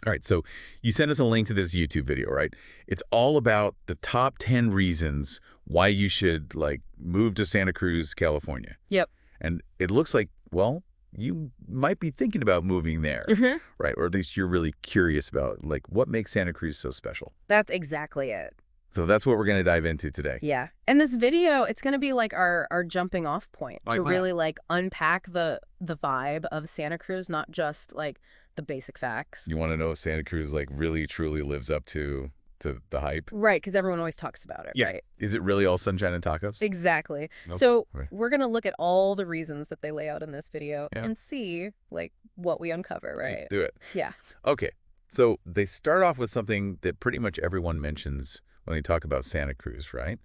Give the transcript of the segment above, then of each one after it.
All right, so you sent us a link to this YouTube video, right? It's all about the top 10 reasons why you should, like, move to Santa Cruz, California. Yep. And it looks like, well, you might be thinking about moving there, right? Or at least you're really curious about, like, what makes Santa Cruz so special. That's exactly it. So that's what we're going to dive into today. Yeah. And this video, it's going to be like our jumping off point to really like unpack the vibe of Santa Cruz, not just like the basic facts. You want to know if Santa Cruz, like, really, truly lives up to the hype? Right, because everyone always talks about it, right? Is it really all sunshine and tacos? Exactly. Nope. So Right. we're going to look at all the reasons that they lay out in this video Yeah. and see like what we uncover, right? Do it. Yeah. Okay. So they start off with something that pretty much everyone mentions when they talk about Santa Cruz, right?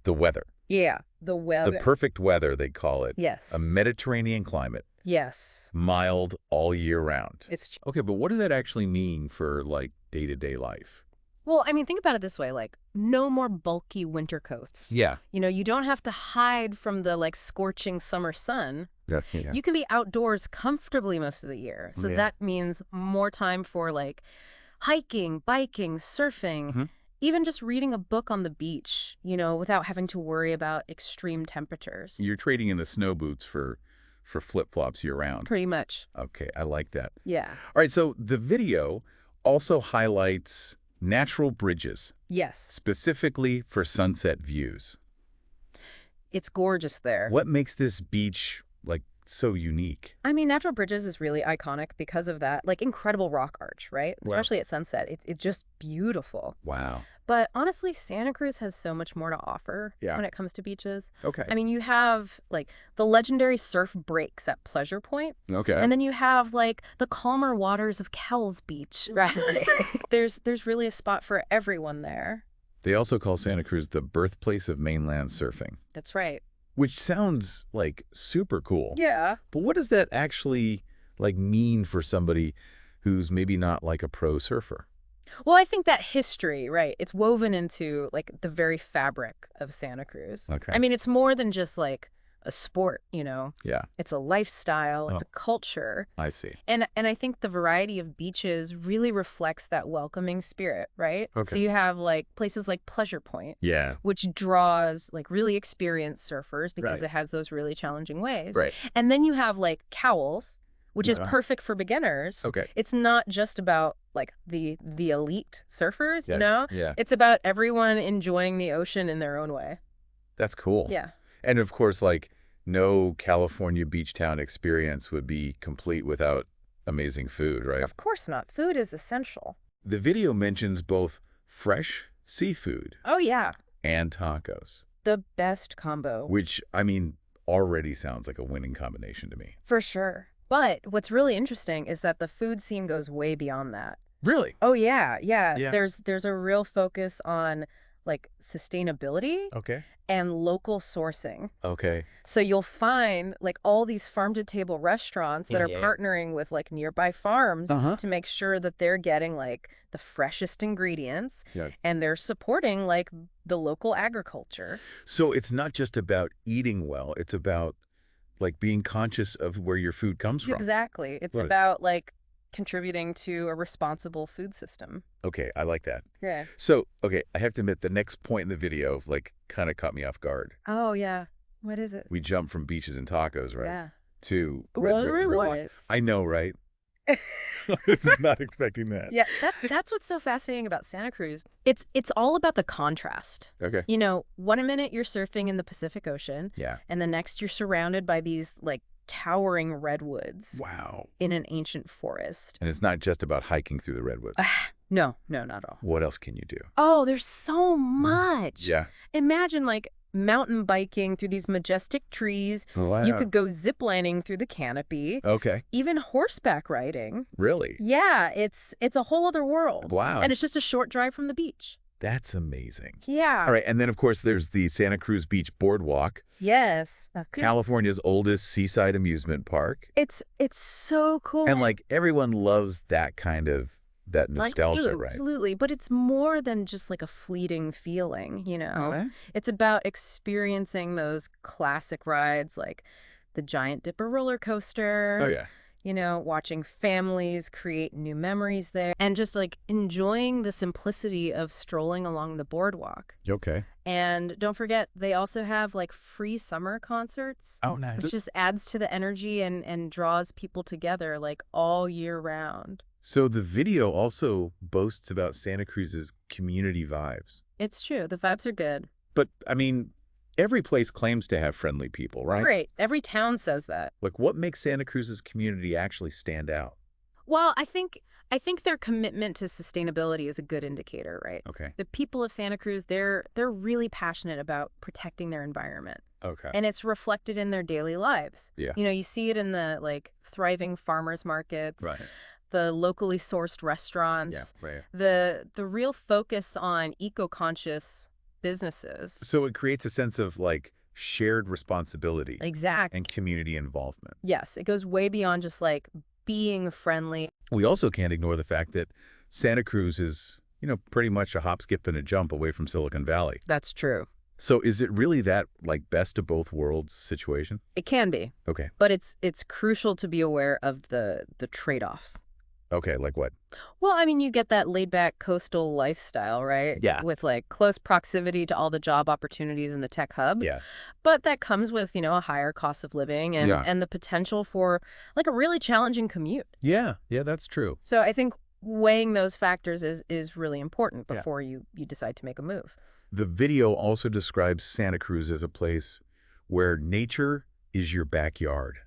The weather. Yeah, the weather. The perfect weather, they call it. Yes. A Mediterranean climate. Yes. Mild all year round. It's Okay, but what does that actually mean for, like, day-to-day life? Well, I mean, think about it this way, like no more bulky winter coats. Yeah. You know, you don't have to hide from the like scorching summer sun. Yeah. You can be outdoors comfortably most of the year. So Yeah. that means more time for like hiking, biking, surfing, even just reading a book on the beach, you know, without having to worry about extreme temperatures. You're trading in the snow boots for flip-flops year-round. Pretty much. Okay, I like that. Yeah. All right, so the video also highlights natural bridges, Yes. specifically for sunset views. It's gorgeous there. What makes this beach, like, so unique? I mean, Natural Bridges is really iconic because of that, like incredible rock arch, right? Wow. Especially at sunset. It's just beautiful. Wow. But honestly, Santa Cruz has so much more to offer when it comes to beaches. Okay. I mean, you have like the legendary surf breaks at Pleasure Point. Okay. And then you have like the calmer waters of Cowles Beach. Right. There's really a spot for everyone there. They also call Santa Cruz the birthplace of mainland surfing, That's right. which sounds like super cool. Yeah. But what does that actually, like, mean for somebody who's maybe not like a pro surfer? Well, I think that history, right, it's woven into like the very fabric of Santa Cruz. Okay. I mean, it's more than just like a sport, you know. Yeah, It's a lifestyle, it's a culture. I see. And I think the variety of beaches really reflects that welcoming spirit, right? Okay. So you have like places like Pleasure Point, Yeah. which draws like really experienced surfers because Right. it has those really challenging waves. Right. And then you have like Cowles, which is Yeah. perfect for beginners. Okay. It's not just about like the elite surfers, you know? Yeah. It's about everyone enjoying the ocean in their own way. That's cool. Yeah. And of course, like, no California beach town experience would be complete without amazing food, right? Of course not. Food is essential. The video mentions both fresh seafood Oh, yeah. and tacos, The best combo. which, I mean, already sounds like a winning combination to me. For sure. But what's really interesting is that the food scene goes way beyond that. Really? Oh, yeah. Yeah. Yeah. There's a real focus on like sustainability Okay. and local sourcing. Okay. So you'll find like all these farm-to-table restaurants that are partnering with like nearby farms to make sure that they're getting like the freshest ingredients Yeah. and they're supporting like the local agriculture. So it's not just about eating well, it's about, like, being conscious of where your food comes from. Exactly. It's Right. about like contributing to a responsible food system. Okay, I like that. Yeah. So, okay, I have to admit, the next point in the video, like, kind of caught me off guard. Oh, yeah. What is it? We jump from beaches and tacos, right? Yeah. To Redwoods. I know, right? I was not expecting that. Yeah, that's what's so fascinating about Santa Cruz. It's all about the contrast. Okay. You know, one minute you're surfing in the Pacific Ocean, Yeah. and the next you're surrounded by these like towering redwoods Wow. in an ancient forest. And it's not just about hiking through the redwoods. No, not at all. What else can you do? Oh, there's so much. Yeah. Imagine like mountain biking through these majestic trees. Wow. You could go ziplining through the canopy. Okay. Even horseback riding. Really? Yeah, it's a whole other world. Wow. And it's just a short drive from the beach. That's amazing. Yeah. All right, and then, of course, there's the Santa Cruz Beach Boardwalk, Yes. California's oldest seaside amusement park. It's so cool. And, like, everyone loves that kind of, that nostalgia, right? Absolutely. But it's more than just like a fleeting feeling, you know? Okay. It's about experiencing those classic rides like the Giant Dipper roller coaster. Oh, yeah. watching families create new memories there, and just like enjoying the simplicity of strolling along the boardwalk. Okay. And don't forget, they also have like free summer concerts, Oh, nice. which just adds to the energy and draws people together like all year round. So the video also boasts about Santa Cruz's community vibes. It's true. The vibes are good. But, I mean, every place claims to have friendly people, right? Great. Every town says that. Like, what makes Santa Cruz's community actually stand out? Well, I think their commitment to sustainability is a good indicator, right? Okay. The people of Santa Cruz, they're really passionate about protecting their environment. Okay. And it's reflected in their daily lives. Yeah. You see it in the like thriving farmers markets, Right. the locally sourced restaurants, Yeah, right. the real focus on eco-conscious businesses. So it creates a sense of, like, shared responsibility Exactly. and community involvement. Yes, it goes way beyond just like being friendly. We also can't ignore the fact that Santa Cruz is, pretty much a hop, skip, and a jump away from Silicon Valley. That's true. So is it really that, like, best of both worlds situation? It can be, Okay. but it's crucial to be aware of the trade-offs. Okay, like what? Well, I mean, you get that laid-back coastal lifestyle, right? Yeah. With like close proximity to all the job opportunities in the tech hub. Yeah. But that comes with, a higher cost of living and Yeah. and the potential for like a really challenging commute. Yeah, that's true. So I think weighing those factors is really important Yeah. before you decide to make a move. The video also describes Santa Cruz as a place where nature is your backyard,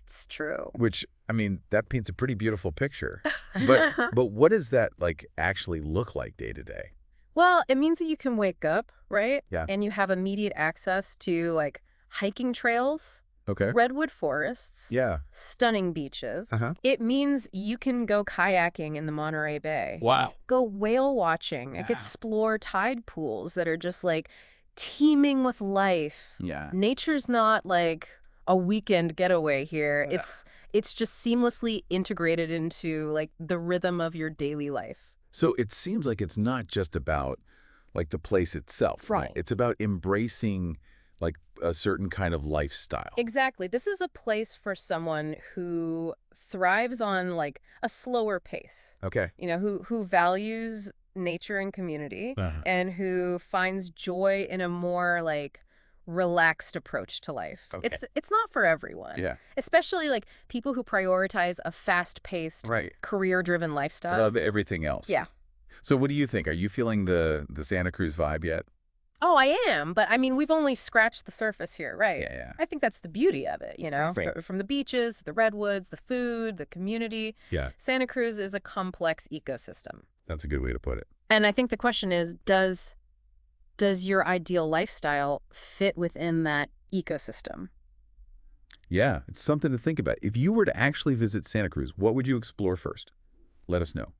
It's true. which, I mean, that paints a pretty beautiful picture. But what does that, like, actually look like day to day? Well, it means that you can wake up, right? Yeah. And you have immediate access to like hiking trails, Okay. redwood forests, Yeah. stunning beaches. Uh-huh. It means you can go kayaking in the Monterey Bay, Wow. go whale watching, like Wow. explore tide pools that are just like teeming with life. Yeah. Nature's not like a weekend getaway here. Yeah. It's just seamlessly integrated into like the rhythm of your daily life. So it seems like it's not just about, like, the place itself. Right. It's about embracing, like, a certain kind of lifestyle. Exactly. This is a place for someone who thrives on like a slower pace, Okay. who values nature and community Uh-huh. and who finds joy in a more like relaxed approach to life. Okay. It's not for everyone. Yeah. Especially like people who prioritize a fast-paced, Right. career-driven lifestyle. Above everything else. Yeah. So what do you think? Are you feeling the Santa Cruz vibe yet? Oh, I am, but I mean, we've only scratched the surface here, right? Yeah. I think that's the beauty of it, Right. From the beaches, the redwoods, the food, the community. Yeah. Santa Cruz is a complex ecosystem. That's a good way to put it. And I think the question is, does your ideal lifestyle fit within that ecosystem? Yeah, it's something to think about. If you were to actually visit Santa Cruz, what would you explore first? Let us know.